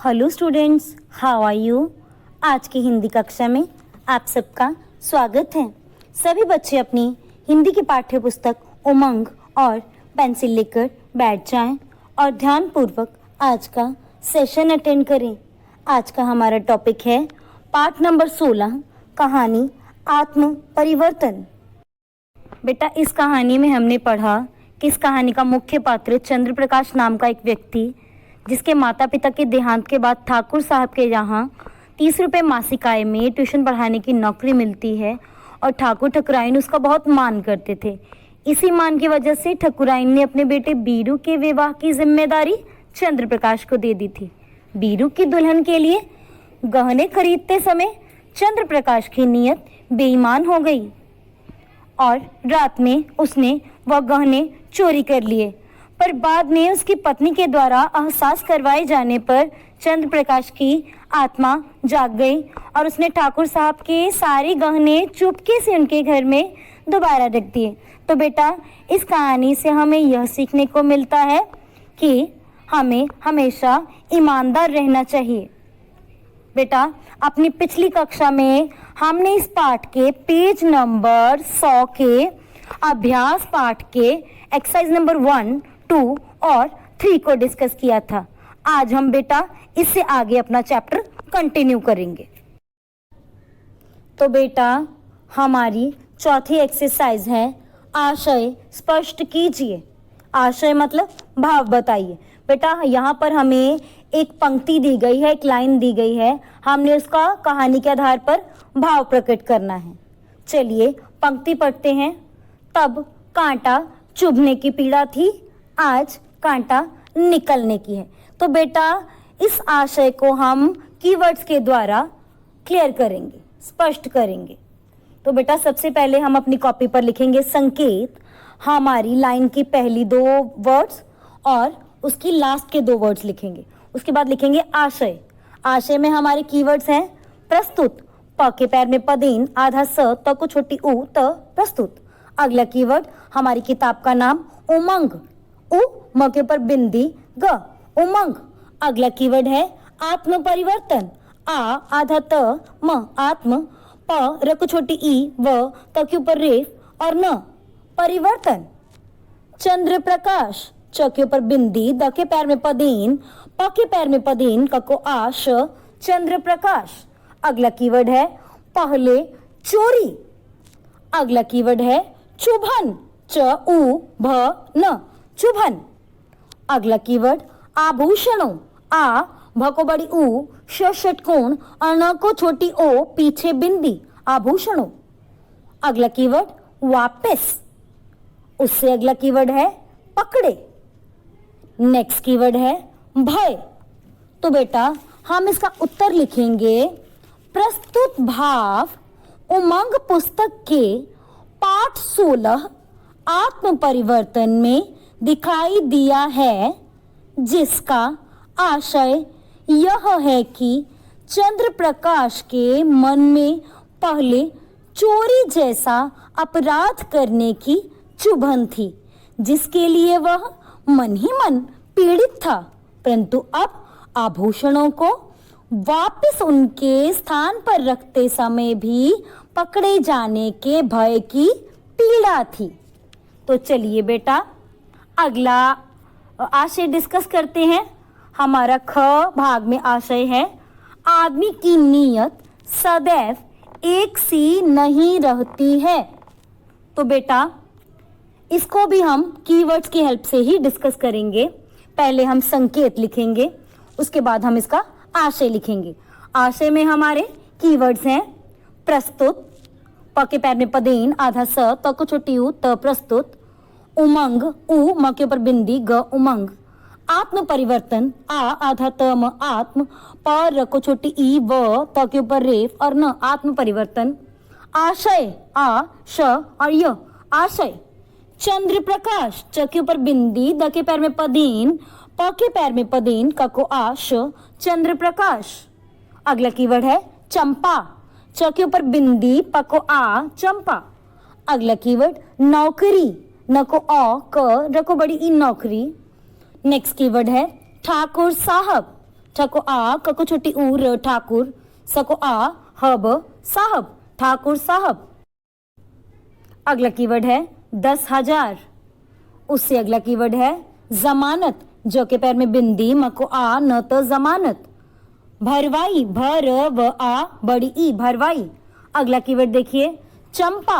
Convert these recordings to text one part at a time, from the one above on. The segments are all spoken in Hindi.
Hello students, how are you. आज की हिंदी कक्षा में आप सबका स्वागत है। सभी बच्चे अपनी हिंदी की पाठ्य पुस्तक उमंग और पेंसिल लेकर बैठ जाएं और ध्यानपूर्वक आज का सेशन अटेंड करें। आज का हमारा टॉपिक है पाठ नंबर 16, कहानी आत्म परिवर्तन। बेटा, इस कहानी में हमने पढ़ा कि इस कहानी का मुख्य पात्र चंद्र प्रकाश नाम का एक व्यक्ति, जिसके माता पिता के देहांत के बाद ठाकुर साहब के यहाँ 30 रुपये मासिक आय में ट्यूशन पढ़ाने की नौकरी मिलती है और ठाकुर ठकुराइन उसका बहुत मान करते थे। इसी मान की वजह से ठकुराइन ने अपने बेटे बीरू के विवाह की जिम्मेदारी चंद्र प्रकाश को दे दी थी। बीरू की दुल्हन के लिए गहने खरीदते समय चंद्र प्रकाश की नीयत बेईमान हो गई और रात में उसने वह गहने चोरी कर लिए, पर बाद में उसकी पत्नी के द्वारा एहसास करवाए जाने पर चंद्र प्रकाश की आत्मा जाग गई और उसने ठाकुर साहब के सारे गहने चुपके से उनके घर में दोबारा रख दिए। तो बेटा, इस कहानी से हमें यह सीखने को मिलता है कि हमें हमेशा ईमानदार रहना चाहिए। बेटा, अपनी पिछली कक्षा में हमने इस पाठ के पेज नंबर 100 के अभ्यास पाठ के एक्सरसाइज नंबर 1, 2 और 3 को डिस्कस किया था। आज हम बेटा इससे आगे अपना चैप्टर कंटिन्यू करेंगे। तो बेटा, हमारी चौथी एक्सरसाइज है आशय स्पष्ट कीजिए। आशय मतलब भाव बताइए। बेटा, यहाँ पर हमें एक पंक्ति दी गई है, एक लाइन दी गई है, हमने उसका कहानी के आधार पर भाव प्रकट करना है। चलिए पंक्ति पढ़ते हैं। तब कांटा चुभने की पीड़ा थी, आज कांटा निकलने की है। तो बेटा, इस आशय को हम कीवर्ड्स के द्वारा क्लियर करेंगे, स्पष्ट करेंगे। तो बेटा, सबसे पहले हम अपनी कॉपी पर लिखेंगे संकेत, हमारी लाइन की पहली 2 वर्ड्स और उसकी लास्ट के 2 वर्ड्स लिखेंगे। उसके बाद लिखेंगे आशय। आशय में हमारे कीवर्ड्स हैं प्रस्तुत, प के पैर में पदेन, आधा स, त को छोटी उ, त प्रस्तुत। अगला कीवर्ड हमारी किताब का नाम उमंग, उ म के ऊपर बिंदी, ग, उमंग। अगला कीवर्ड है आत्म परिवर्तन, आ आधा त, म आत्म, प र को छोटी ई, व त के ऊपर रेफ और न परिवर्तन। चंद्र प्रकाश, च के ऊपर बिंदी, द के पैर में पदेन, प के पैर में पदेन, क को आश, चंद्र प्रकाश। अगला कीवर्ड है पहले चोरी। अगला कीवर्ड है चुभन, च उ भ न, चुभन। अगला कीवर्ड आभूषणों, आ भ को बड़ी उ, श षटकोण और न को छोटी ओ, पीछे बिंदी, आभूषणों। अगला कीवर्ड वापस। उससे अगला कीवर्ड है पकड़े। नेक्स्ट कीवर्ड है भय। तो बेटा, हम इसका उत्तर लिखेंगे प्रस्तुत भाव उमंग पुस्तक के पाठ 16 आत्म परिवर्तन में दिखाई दिया है, जिसका आशय यह है कि चंद्र प्रकाश के मन में पहले चोरी जैसा अपराध करने की चुभन थी, जिसके लिए वह मन ही मन पीड़ित था, परंतु अब आभूषणों को वापस उनके स्थान पर रखते समय भी पकड़े जाने के भय की पीड़ा थी। तो चलिए बेटा, अगला आशय डिस्कस करते हैं। हमारा ख भाग में आशय है आदमी की नीयत सदैव एक सी नहीं रहती है। तो बेटा, इसको भी हम कीवर्ड्स की हेल्प से ही डिस्कस करेंगे। पहले हम संकेत लिखेंगे, उसके बाद हम इसका आशय लिखेंगे। आशय में हमारे कीवर्ड्स हैं प्रस्तुत, प के पैर में पदेन, आधा स, त को छोटी उ, त प्रस्तुत। उमंग, उ म के ऊपर बिंदी, ग उमंग। आत्म परिवर्तन, आ आधा त म आत्म, प र को छोटी ई, व त के ऊपर रेफ और न आत्म परिवर्तन। आशय, आ श और य आशय। चंद्र प्रकाश, च के ऊपर बिंदी, द के पैर में पदेन, प के पैर में पदेन, क को आश, चंद्र प्रकाश। अगला कीवर्ड है चंपा, च के ऊपर बिंदी, प को आ, चंपा। अगला कीवर्ड नौकरी, न को अ, क, र को बड़ी ई, नौकरी। नेक्स्ट कीवर्ड है ठाकुर साहब, ठको आ, कको छोटी ऊ, र ठाकुर, सको आ, हब साहब, ठाकुर साहब। अगला कीवर्ड है 10,000। उससे अगला कीवर्ड है जमानत, ज के पैर में बिंदी, मको आ, न त जमानत। भरवाई, भर व आ, बड़ी ई, भरवाई। अगला कीवर्ड देखिए चंपा।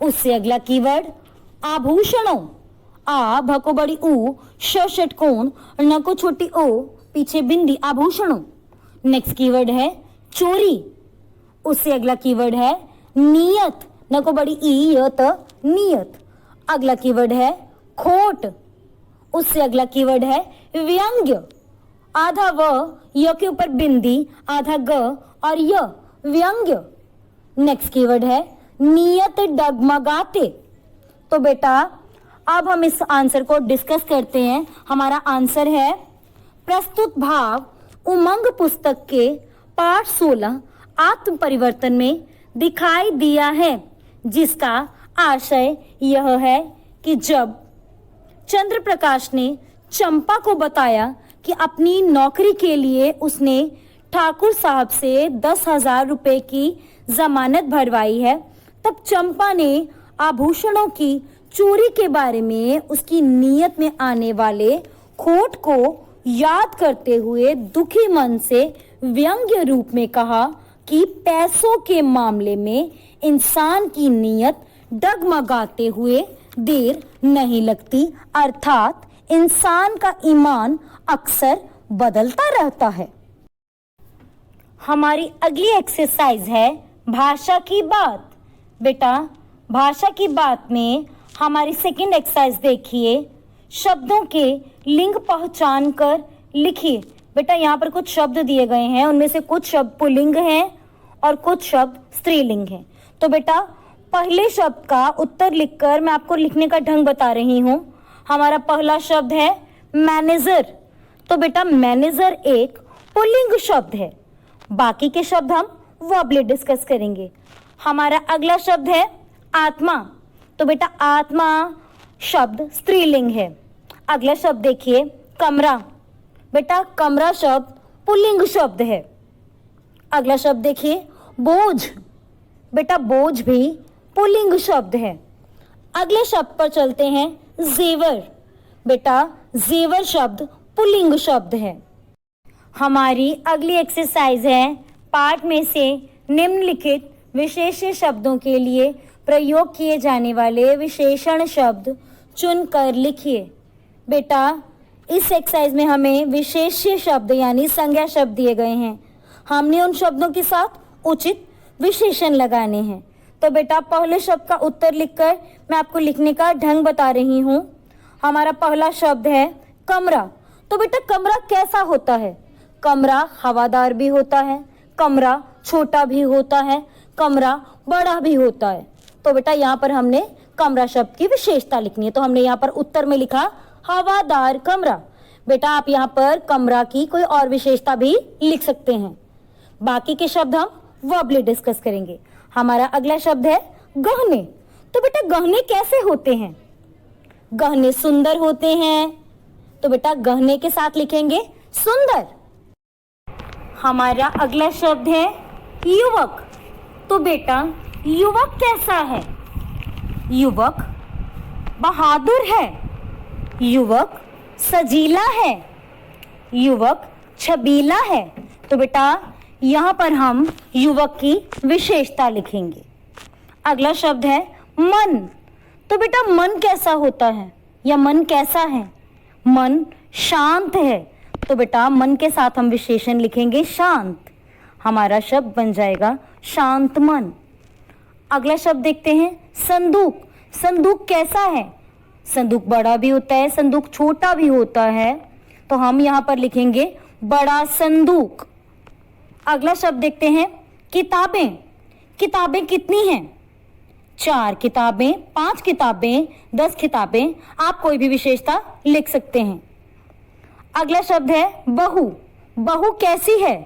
उससे अगला कीवर्ड आभूषणों, आ भको बड़ी ऊ, श षटकोण, न को छोटी ओ, पीछे बिंदी, आभूषणों। नेक्स्ट कीवर्ड है चोरी। उससे अगला कीवर्ड है नियत, न को बड़ी ई, य त, नियत। अगला कीवर्ड है खोट। उससे अगला कीवर्ड है व्यंग्य, आधा व, य के ऊपर बिंदी, आधा ग और य, व्यंग्य। नेक्स्ट कीवर्ड है नियत डगमगाते। तो बेटा अब हम इस आंसर को डिस्कस करते हैं। हमारा आंसर है प्रस्तुत भाव उमंग पुस्तक के पाठ 16 आत्म परिवर्तन में दिखाई दिया है, जिसका आशय यह है कि जब चंद्र प्रकाश ने चंपा को बताया कि अपनी नौकरी के लिए उसने ठाकुर साहब से 10,000 रुपए की जमानत भरवाई है, तब चंपा ने आभूषणों की चोरी के बारे में उसकी नीयत में आने वाले खोट को याद करते हुए दुखी मन से व्यंग्य रूप में कहा कि पैसों के मामले में इंसान की नीयत डगमगाते हुए देर नहीं लगती, अर्थात इंसान का ईमान अक्सर बदलता रहता है। हमारी अगली एक्सरसाइज है भाषा की बात। बेटा भाषा की बात में हमारी सेकंड एक्सरसाइज देखिए, शब्दों के लिंग पहचान कर लिखिए। बेटा यहाँ पर कुछ शब्द दिए गए हैं, उनमें से कुछ शब्द पुल्लिंग हैं और कुछ शब्द स्त्रीलिंग हैं। तो बेटा पहले शब्द का उत्तर लिखकर मैं आपको लिखने का ढंग बता रही हूँ। हमारा पहला शब्द है मैनेजर। तो बेटा मैनेजर एक पुल्लिंग शब्द है, बाकी के शब्द हम वर्बली डिस्कस करेंगे। हमारा अगला शब्द है आत्मा। तो बेटा आत्मा शब्द स्त्रीलिंग है। अगला शब्द देखिए कमरा। बेटा कमरा शब्द पुल्लिंग शब्द है। अगला शब्द देखिए बोझ। बेटा बोझ भी पुल्लिंग शब्द है। अगले शब्द पर चलते हैं जेवर। बेटा जेवर शब्द पुल्लिंग शब्द है। हमारी अगली एक्सरसाइज है पाठ में से निम्नलिखित विशेष शब्दों के लिए प्रयोग किए जाने वाले विशेषण शब्द चुनकर लिखिए। बेटा इस एक्सरसाइज में हमें विशेष शब्द यानी संज्ञा शब्द दिए गए हैं, हमने उन शब्दों के साथ उचित विशेषण लगाने हैं। तो बेटा पहले शब्द का उत्तर लिखकर मैं आपको लिखने का ढंग बता रही हूँ। हमारा पहला शब्द है कमरा। तो बेटा कमरा कैसा होता है? कमरा हवादार भी होता है, कमरा छोटा भी होता है, कमरा बड़ा भी होता है। तो बेटा यहाँ पर हमने कमरा शब्द की विशेषता लिखनी है, तो हमने यहाँ पर उत्तर में लिखा हवादार कमरा। बेटा आप यहाँ पर कमरा की कोई और विशेषता भी लिख सकते हैं। बाकी के शब्द हम वर्बली डिस्कस करेंगे। हमारा अगला शब्द है गहने। तो बेटा गहने कैसे होते हैं? गहने सुंदर होते हैं, तो बेटा गहने के साथ लिखेंगे सुंदर। हमारा अगला शब्द है युवक। तो बेटा युवक कैसा है? युवक बहादुर है, युवक सजीला है, युवक छबीला है। तो बेटा यहाँ पर हम युवक की विशेषता लिखेंगे। अगला शब्द है मन। तो बेटा मन कैसा होता है या मन कैसा है? मन शांत है, तो बेटा मन के साथ हम विशेषण लिखेंगे शांत। हमारा शब्द बन जाएगा शांत मन। अगला शब्द देखते हैं संदूक। संदूक कैसा है? संदूक बड़ा भी होता है, संदूक छोटा भी होता है, तो हम यहाँ पर लिखेंगे बड़ा संदूक। अगला शब्द देखते हैं किताबें। किताबें कितनी हैं? 4 किताबें, 5 किताबें, 10 किताबें, आप कोई भी विशेषता लिख सकते हैं। अगला शब्द है बहू। बहू कैसी है?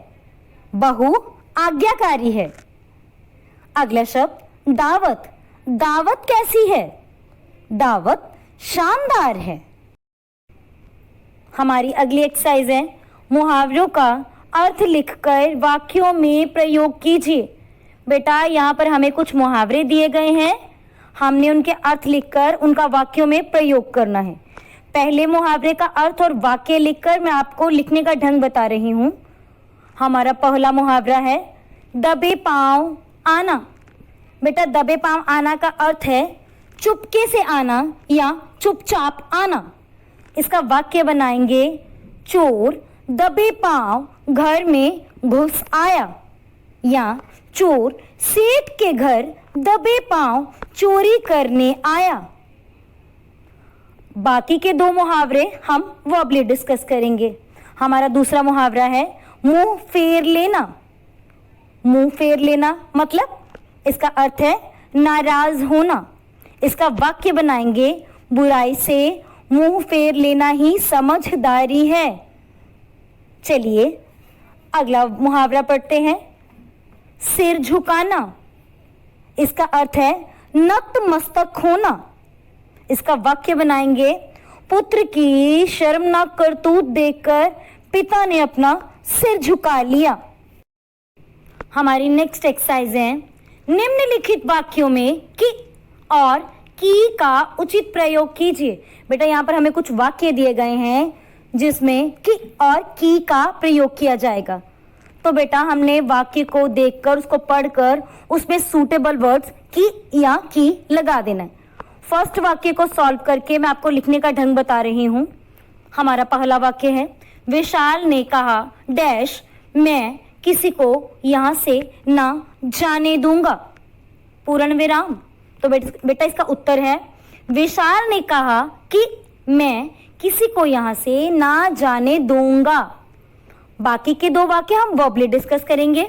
बहू आज्ञाकारी है। अगला शब्द दावत। दावत कैसी है? दावत शानदार है। हमारी अगली एक्सरसाइज है मुहावरों का अर्थ लिखकर वाक्यों में प्रयोग कीजिए। बेटा यहाँ पर हमें कुछ मुहावरे दिए गए हैं, हमने उनके अर्थ लिखकर उनका वाक्यों में प्रयोग करना है। पहले मुहावरे का अर्थ और वाक्य लिखकर मैं आपको लिखने का ढंग बता रही हूँ। हमारा पहला मुहावरा है दबे पांव आना। बेटा दबे पांव आना का अर्थ है चुपके से आना या चुपचाप आना। इसका वाक्य बनाएंगे चोर दबे पांव घर में घुस आया, या चोर सेठ के घर दबे पांव चोरी करने आया। बाकी के दो मुहावरे हम वर्बली डिस्कस करेंगे। हमारा दूसरा मुहावरा है मुंह फेर लेना। मुंह फेर लेना मतलब इसका अर्थ है नाराज होना। इसका वाक्य बनाएंगे बुराई से मुंह फेर लेना ही समझदारी है। चलिए अगला मुहावरा पढ़ते हैं सिर झुकाना। इसका अर्थ है नतमस्तक होना। इसका वाक्य बनाएंगे पुत्र की शर्मनाक करतूत देखकर पिता ने अपना सिर झुका लिया। हमारी नेक्स्ट एक्सरसाइज है निम्नलिखित वाक्यों में कि और की का उचित प्रयोग कीजिए। बेटा यहाँ पर हमें कुछ वाक्य दिए गए हैं जिसमें कि और की का प्रयोग किया जाएगा। तो बेटा हमने वाक्य को देखकर उसको पढ़कर उसमें सूटेबल वर्ड्स की या की लगा देना है। फर्स्ट वाक्य को सॉल्व करके मैं आपको लिखने का ढंग बता रही हूँ। हमारा पहला वाक्य है विशाल ने कहा डैश मैं किसी को यहाँ से ना जाने दूंगा, पूर्ण विराम। तो बेटा इसका उत्तर है विशाल ने कहा कि मैं किसी को यहाँ से ना जाने दूंगा। बाकी के दो वाक्य हम वर्बली डिस्कस करेंगे।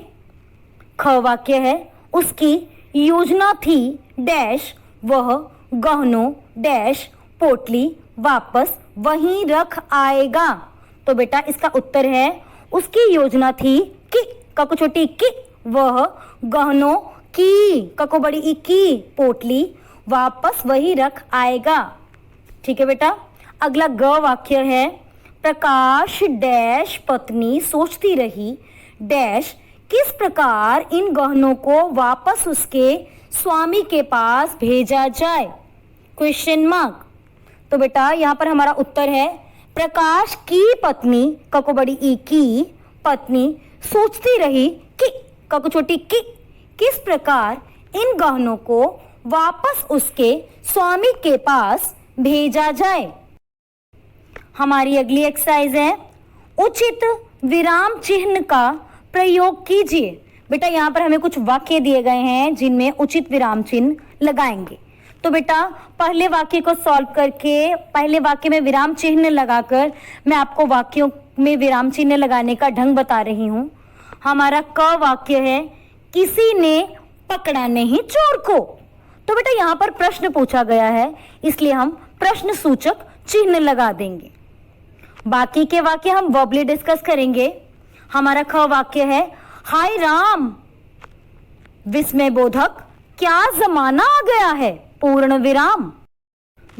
ख वाक्य है उसकी योजना थी डैश वह गहनों डैश पोटली वापस वहीं रख आएगा। तो बेटा इसका उत्तर है उसकी योजना थी कि कको छोटी की वह गहनों की कको बड़ी ई की पोटली वापस वही रख आएगा। ठीक है बेटा। अगला ग वाक्य है प्रकाश डैश पत्नी सोचती रही डैश किस प्रकार इन गहनों को वापस उसके स्वामी के पास भेजा जाए, क्वेश्चन मार्क। तो बेटा यहाँ पर हमारा उत्तर है प्रकाश की पत्नी कको बड़ी ई की पत्नी सोचती रही कि कको छोटी की किस प्रकार इन गहनों को वापस उसके स्वामी के पास भेजा जाए। हमारी अगली एक्सरसाइज है उचित विराम चिन्ह का प्रयोग कीजिए। बेटा यहाँ पर हमें कुछ वाक्य दिए गए हैं जिनमें उचित विराम चिन्ह लगाएंगे। तो बेटा पहले वाक्य को सॉल्व करके पहले वाक्य में विराम चिन्ह लगाकर मैं आपको वाक्यों में विराम चिन्ह लगाने का ढंग बता रही हूँ। हमारा क वाक्य है किसी ने पकड़ा नहीं चोर को। तो बेटा यहाँ पर प्रश्न पूछा गया है इसलिए हम प्रश्न सूचक चिन्ह लगा देंगे। बाकी के वाक्य हम वर्बली डिस्कस करेंगे। हमारा ख वाक्य है हाय राम विस्मय बोधक क्या जमाना आ गया है, पूर्ण विराम।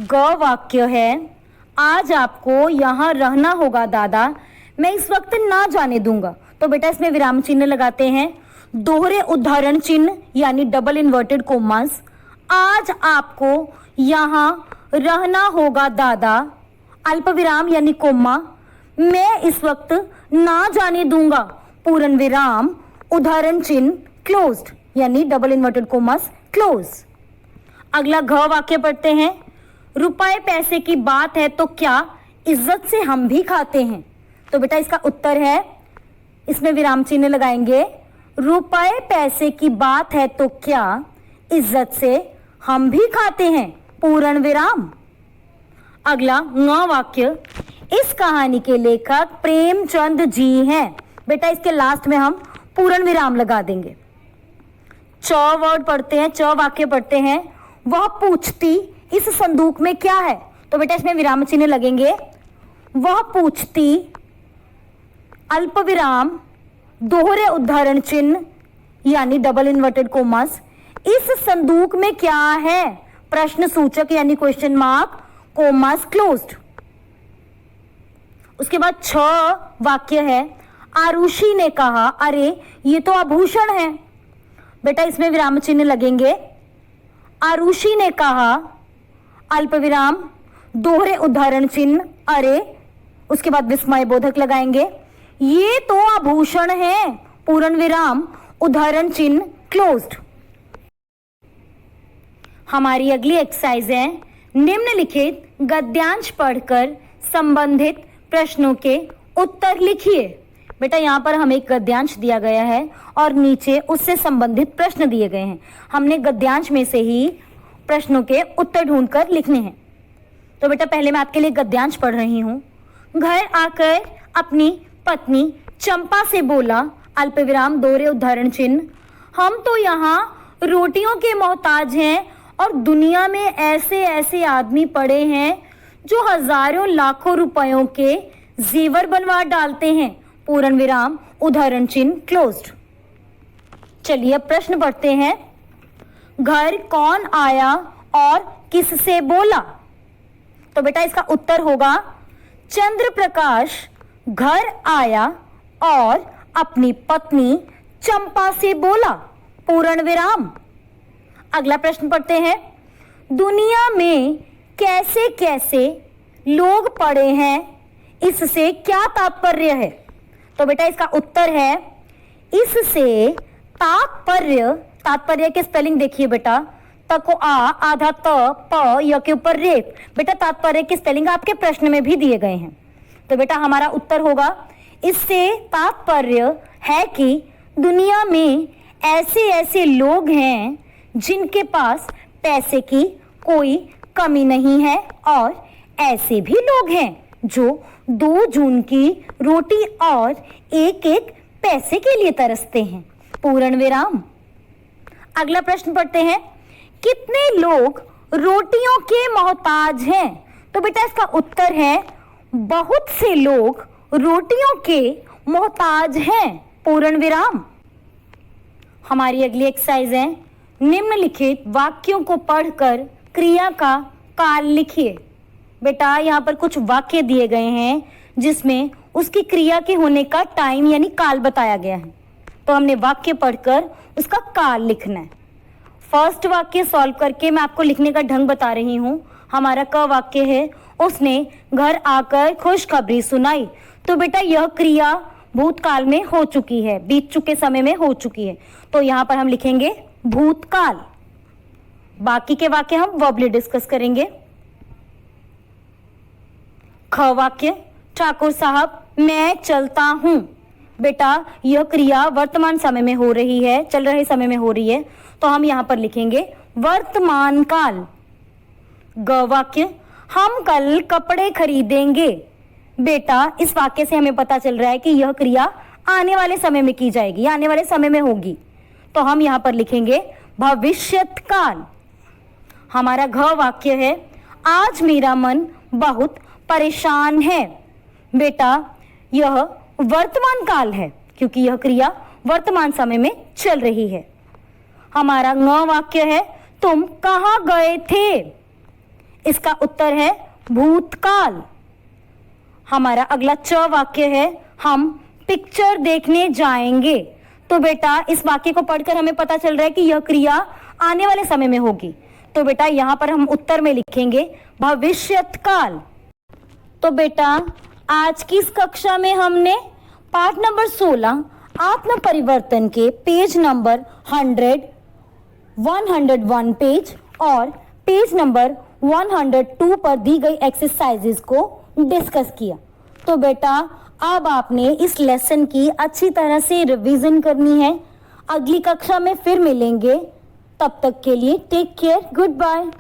ग वाक्य है आज आपको यहाँ रहना होगा दादा, मैं इस वक्त ना जाने दूंगा। तो बेटा इसमें विराम चिन्ह लगाते हैं दोहरे उदाहरण चिन्ह यानी डबल इन्वर्टेड कोमास। आज आपको यहाँ रहना होगा दादा अल्प विराम यानी कोमा, मैं इस वक्त ना जाने दूंगा पूर्ण विराम उदाहरण चिन्ह क्लोज्ड यानी डबल इन्वर्टेड कोमास क्लोज। अगला घ वाक्य पढ़ते हैं रुपए पैसे की बात है तो क्या इज्जत से हम भी खाते हैं। तो बेटा इसका उत्तर है इसमें विराम चिन्ह लगाएंगे रुपए पैसे की बात है तो क्या इज्जत से हम भी खाते हैं, पूर्ण विराम। अगला ङ वाक्य इस कहानी के लेखक प्रेमचंद जी हैं। बेटा इसके लास्ट में हम पूर्ण विराम लगा देंगे। च वर्ड पढ़ते हैं, च वाक्य पढ़ते हैं वह पूछती इस संदूक में क्या है। तो बेटा इसमें विराम चिन्ह लगेंगे वह पूछती अल्प विराम दोहरे उदाहरण चिन्ह यानी डबल इन्वर्टेड कोमास इस संदूक में क्या है, प्रश्न सूचक यानी क्वेश्चन मार्क कोमास क्लोज्ड। उसके बाद 6 वाक्य है, आरुषि ने कहा अरे ये तो आभूषण है। बेटा इसमें विराम चिन्ह लगेंगे। आरुषि ने कहा, अल्प विराम, दोहरे उदाहरण चिन्ह अरे, उसके बाद विस्मय बोधक लगाएंगे। ये तो आभूषण है, पूर्ण विराम, उदाहरण चिन्ह क्लोज्ड। हमारी अगली एक्सरसाइज है, निम्नलिखित गद्यांश पढ़कर संबंधित प्रश्नों के उत्तर लिखिए। बेटा यहाँ पर हमें एक गद्यांश दिया गया है और नीचे उससे संबंधित प्रश्न दिए गए हैं। हमने गद्यांश में से ही प्रश्नों के उत्तर ढूंढकर लिखने हैं। तो बेटा पहले मैं आपके लिए गद्यांश पढ़ रही हूँ। घर आकर अपनी पत्नी चंपा से बोला, अल्प विराम, दोहरे उदाहरण चिन्ह, हम तो यहाँ रोटियों के मोहताज हैं और दुनिया में ऐसे ऐसे आदमी पड़े हैं जो हजारों लाखों रुपयों के जेवर बनवा डालते हैं, पूर्ण विराम, उदाहरण चिन्ह क्लोज्ड। चलिए अब प्रश्न पढ़ते हैं। घर कौन आया और किससे बोला? तो बेटा इसका उत्तर होगा चंद्र प्रकाश घर आया और अपनी पत्नी चंपा से बोला, पूर्ण विराम। अगला प्रश्न पढ़ते हैं। दुनिया में कैसे कैसे लोग पड़े हैं, इससे क्या तात्पर्य है? तो बेटा इसका उत्तर है इससे तात्पर्य, तात्पर्य के स्पेलिंग देखिए बेटा, त को आ, आधा त, प, य के ऊपर रेप। बेटा तात्पर्य की स्पेलिंग आपके प्रश्न में भी दिए गए हैं। तो बेटा हमारा उत्तर होगा इससे तात्पर्य है कि दुनिया में ऐसे ऐसे लोग हैं जिनके पास पैसे की कोई कमी नहीं है और ऐसे भी लोग हैं जो 2 जून की रोटी और एक एक पैसे के लिए तरसते हैं, पूर्ण विराम। अगला प्रश्न पढ़ते हैं। कितने लोग रोटियों के मोहताज हैं? तो बेटा इसका उत्तर है बहुत से लोग रोटियों के मोहताज हैं, पूर्ण विराम। हमारी अगली एक्सरसाइज है, निम्नलिखित वाक्यों को पढ़कर क्रिया का काल लिखिए। बेटा यहाँ पर कुछ वाक्य दिए गए हैं जिसमें उसकी क्रिया के होने का टाइम यानी काल बताया गया है। तो हमने वाक्य पढ़कर उसका काल लिखना है। फर्स्ट वाक्य सॉल्व करके मैं आपको लिखने का ढंग बता रही हूँ। हमारा क वाक्य है, उसने घर आकर खुशखबरी सुनाई। तो बेटा यह क्रिया भूतकाल में हो चुकी है, बीत चुके समय में हो चुकी है, तो यहाँ पर हम लिखेंगे भूतकाल। बाकी के वाक्य हम वर्बली डिस्कस करेंगे। ख वाक्य, ठाकुर साहब मैं चलता हूँ। बेटा यह क्रिया वर्तमान समय में हो रही है, चल रहे समय में हो रही है, तो हम यहाँ पर लिखेंगे वर्तमान काल। ग वाक्य, हम कल कपड़े खरीदेंगे। बेटा इस वाक्य से हमें पता चल रहा है कि यह क्रिया आने वाले समय में की जाएगी, आने वाले समय में होगी, तो हम यहाँ पर लिखेंगे भविष्यत काल। हमारा घ वाक्य है, आज मेरा मन बहुत परेशान है। बेटा यह वर्तमान काल है क्योंकि यह क्रिया वर्तमान समय में चल रही है। हमारा ङ वाक्य है, तुम कहाँ गए थे? इसका उत्तर है भूतकाल। हमारा अगला च वाक्य है, हम पिक्चर देखने जाएंगे। तो बेटा इस वाक्य को पढ़कर हमें पता चल रहा है कि यह क्रिया आने वाले समय में होगी, तो बेटा यहाँ पर हम उत्तर में लिखेंगे भविष्यत काल। तो बेटा आज की इस कक्षा में हमने पाठ नंबर 16 आत्म परिवर्तन के पेज नंबर 101 पेज और पेज नंबर 102 पर दी गई एक्सरसाइजेस को डिस्कस किया। तो बेटा अब आपने इस लेसन की अच्छी तरह से रिवीजन करनी है। अगली कक्षा में फिर मिलेंगे, तब तक के लिए टेक केयर, गुड बाय।